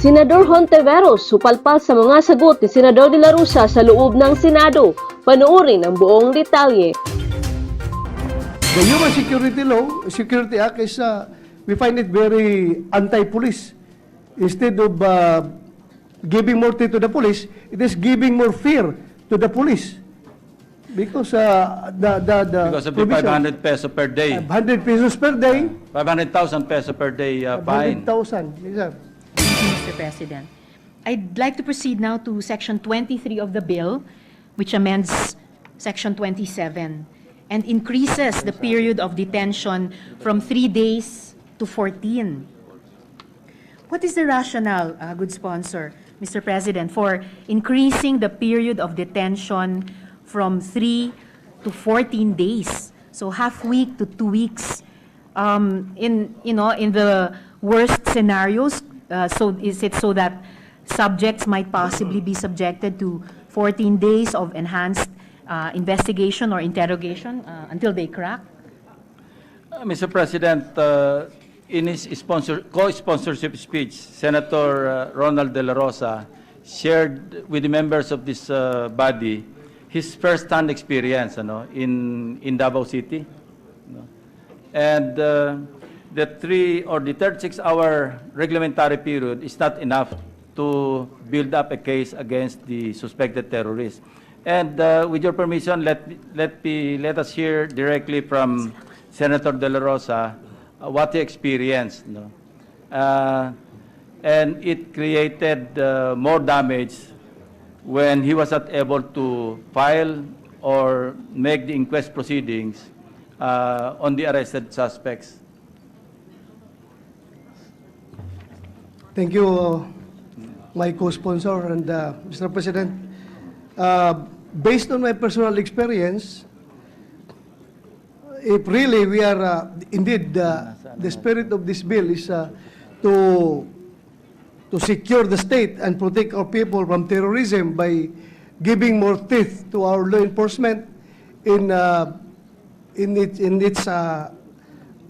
Sen.HONTIVEROS supalpas sa mga sagot ni Senador DELA ROSA sa loob ng Senado. Panoorin ang buong detalye. The Human Security Law, Security Act is, we find it very anti-police. Instead of giving more to the police, it is giving more fear to the police. Because Because of the 500 peso per day. 500 pesos per day, 500,000 peso per day fine. 500,000. Yes, sir. Thank you, Mr. President. I'd like to proceed now to Section 23 of the bill, which amends Section 27 and increases the period of detention from 3 days to 14. What is the rationale, good sponsor, Mr. President, for increasing the period of detention from 3 to 14 days? So half week to 2 weeks. In the worst scenarios, so is it so that subjects might possibly be subjected to 14 days of enhanced investigation or interrogation until they crack? Mr. President, in his co-sponsorship speech, Senator Ronald De La Rosa shared with the members of this body his first-hand experience in Davao City. And the 36-hour reglementary period is not enough to build up a case against the suspected terrorists. And with your permission, let us hear directly from Senator De La Rosa what he experienced. And it created more damage when he was not able to file or make the inquest proceedings on the arrested suspects. Thank you, my co-sponsor and Mr. President. Based on my personal experience, if really we are, indeed, the spirit of this bill is to secure the state and protect our people from terrorism by giving more teeth to our law enforcement in its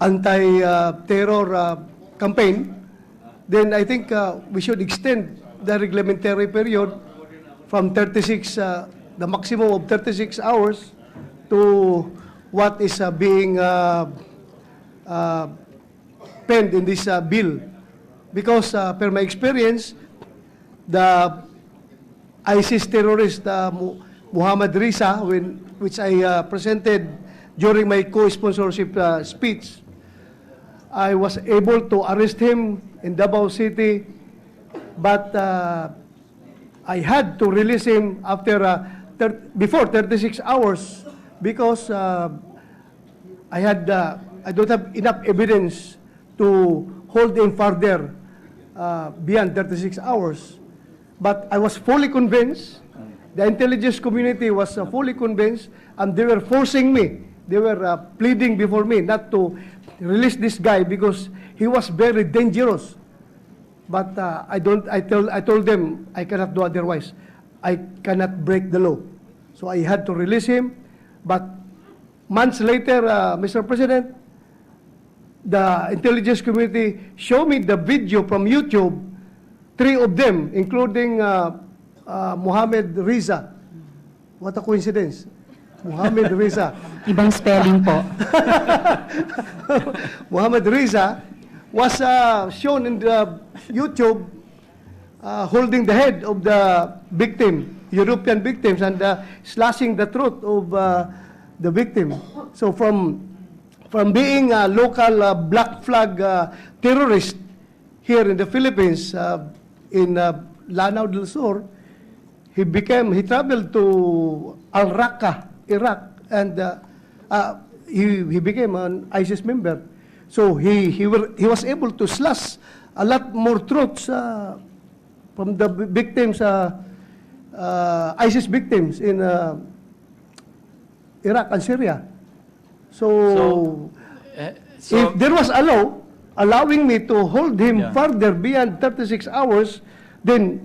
anti-terror campaign, then I think we should extend the reglementary period from 36, the maximum of 36 hours to what is being penned in this bill. Because per my experience, the ISIS terrorist Muhammad Risa, which I presented during my co-sponsorship speech, I was able to arrest him in Davao City, but I had to release him after before 36 hours because I don't have enough evidence to hold him further beyond 36 hours. But I was fully convinced, the intelligence community was fully convinced, and they were forcing me, they were pleading before me not to release this guy because he was very dangerous. But I told them I cannot do otherwise. I cannot break the law. So I had to release him. But months later, Mr. President, the intelligence community showed me the video from YouTube, 3 of them, including Muhammad Riza. What a coincidence. Muhammad Riza. Ibang spelling po. Muhammad Riza was shown in the YouTube holding the head of the victim, European victims, and slashing the throat of the victim. So from being a local black flag terrorist here in the Philippines, in Lanao del Sur, he traveled to Al-Raqqa, Iraq, and he became an ISIS member. So he was able to slash a lot more throats from the victims, ISIS victims in Iraq and Syria. So if there was a law allowing me to hold him further beyond 36 hours, then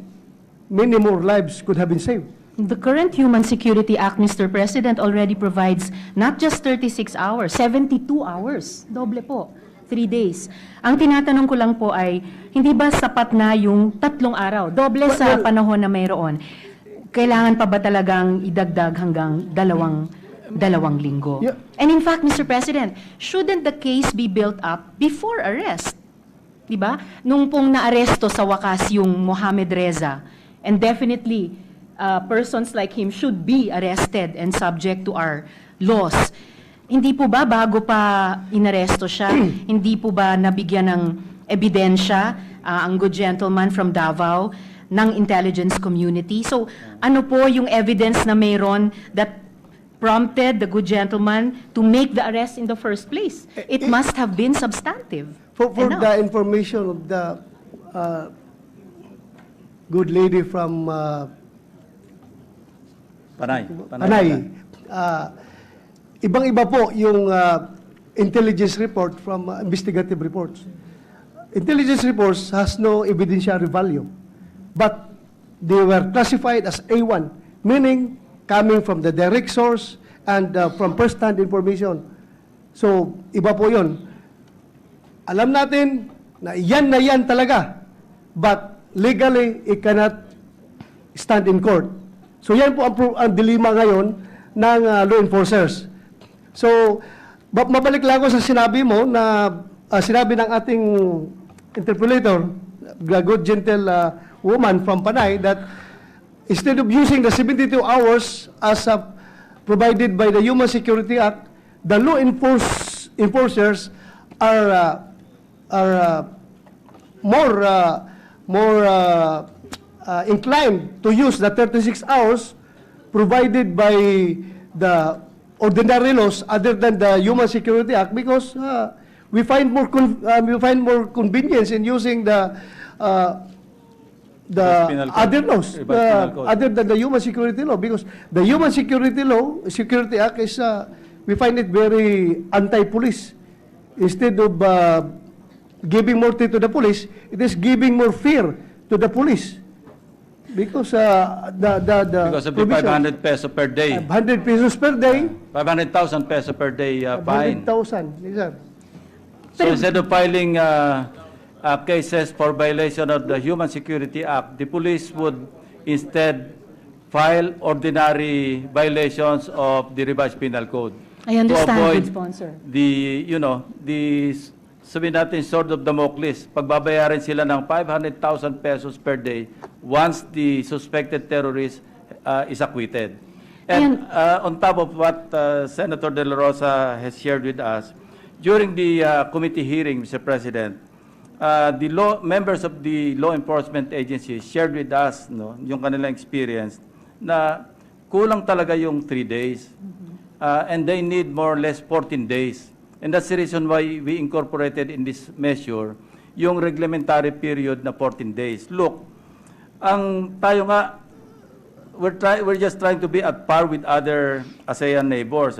many more lives could have been saved. The current Human Security Act, Mr. President, already provides not just 36 hours, 72 hours. Doble po. 3 days. Ang tinatanong ko lang po ay, hindi ba sapat na yung 3 araw? Doble sa panahon na mayroon. Kailangan pa ba talagang idagdag hanggang dalawang linggo? Yeah. And in fact, Mr. President, shouldn't the case be built up before arrest? Diba? Nung pong naaresto sa wakas yung Mohamed Reza, and definitely, persons like him should be arrested and subject to our laws. Hindi po ba bago pa inaresto siya, hindi po ba nabigyan ng ebidensya ang good gentleman from Davao ng intelligence community? So ano po yung evidence na mayroon that prompted the good gentleman to make the arrest in the first place? It must have been substantive. For enough. the information of the good lady from Panay. Panay, ibang-iba po yung intelligence report from investigative reports. Intelligence reports has no evidentiary value, but they were classified as A1, meaning coming from the direct source and from first-hand information. So, iba po yun. Alam natin na yan talaga, but legally, it cannot stand in court. So, yan po ang dilema ngayon ng law enforcers. So, mabalik lang ako sa sinabi mo na sinabi ng ating interpolator, the good gentle woman from Panay, that instead of using the 72 hours as provided by the Human Security Act, the law enforcers are more inclined to use the 36 hours provided by the ordinary laws other than the Human Security Act, because we find more convenience in using the Penal Code. other laws Penal Code. other than the Human Security Law, because the Human Security Act is we find it very anti-police. Instead of giving more to the police, it is giving more fear to the police. Because Because of the 500 peso per day. 500 pesos per day, 500,000 peso per day fine. 100,000. Yes, sir. So instead of filing cases for violation of the Human Security Act, the police would instead file ordinary violations of the revised penal code. I understand, to avoid good sponsor. the sabihin natin sword of Damocles, pagbabayaran sila ng 500,000 pesos per day once the suspected terrorist is acquitted. And on top of what Senator De La Rosa has shared with us, during the committee hearing, Mr. President, members of the law enforcement agencies shared with us yung kanilang experience na kulang talaga yung 3 days. And they need more or less 14 days. And that's the reason why we incorporated in this measure yung reglementary period na 14 days. Look, tayo nga, we're just trying to be at par with other ASEAN neighbors,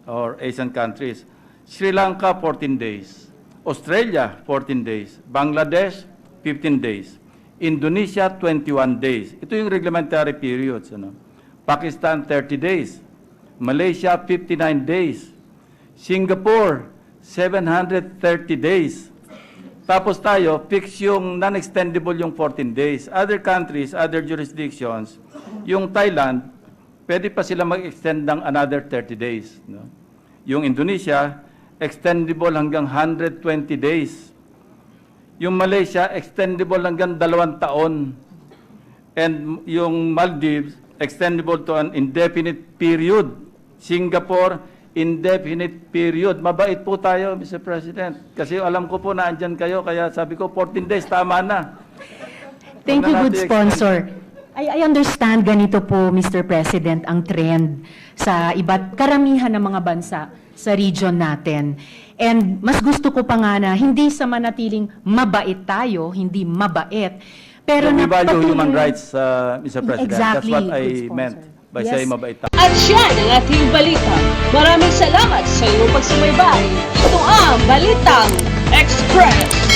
or Asian countries. Sri Lanka, 14 days. Australia, 14 days. Bangladesh, 15 days. Indonesia, 21 days. Ito yung reglementary periods. Pakistan, 30 days. Malaysia, 59 days. Singapore, 730 days. Tapos tayo, fix yung non-extendable yung 14 days. Other countries, other jurisdictions, yung Thailand, pwede pa sila mag-extend ng another 30 days. Yung Indonesia, extendable hanggang 120 days. Yung Malaysia, extendable hanggang 2 taon. And yung Maldives, extendable to an indefinite period. Singapore, indefinite period. Mabait po tayo, Mr. President. Kasi alam ko po na andyan kayo, kaya sabi ko 14 days, tama na. Thank you, good sponsor. I understand ganito po, Mr. President, ang trend sa karamihan ng mga bansa sa region natin. And mas gusto ko pa nga na hindi sa manatiling mabait tayo, hindi mabait, pero We value patuloy- human rights, Mr. President. Exactly, That's what I good sponsor. meant by Yes. saying mabait tayo. At yan ang ating balita. Maraming salamat sa iyong pagsubaybay. Ito ang Balitang Express.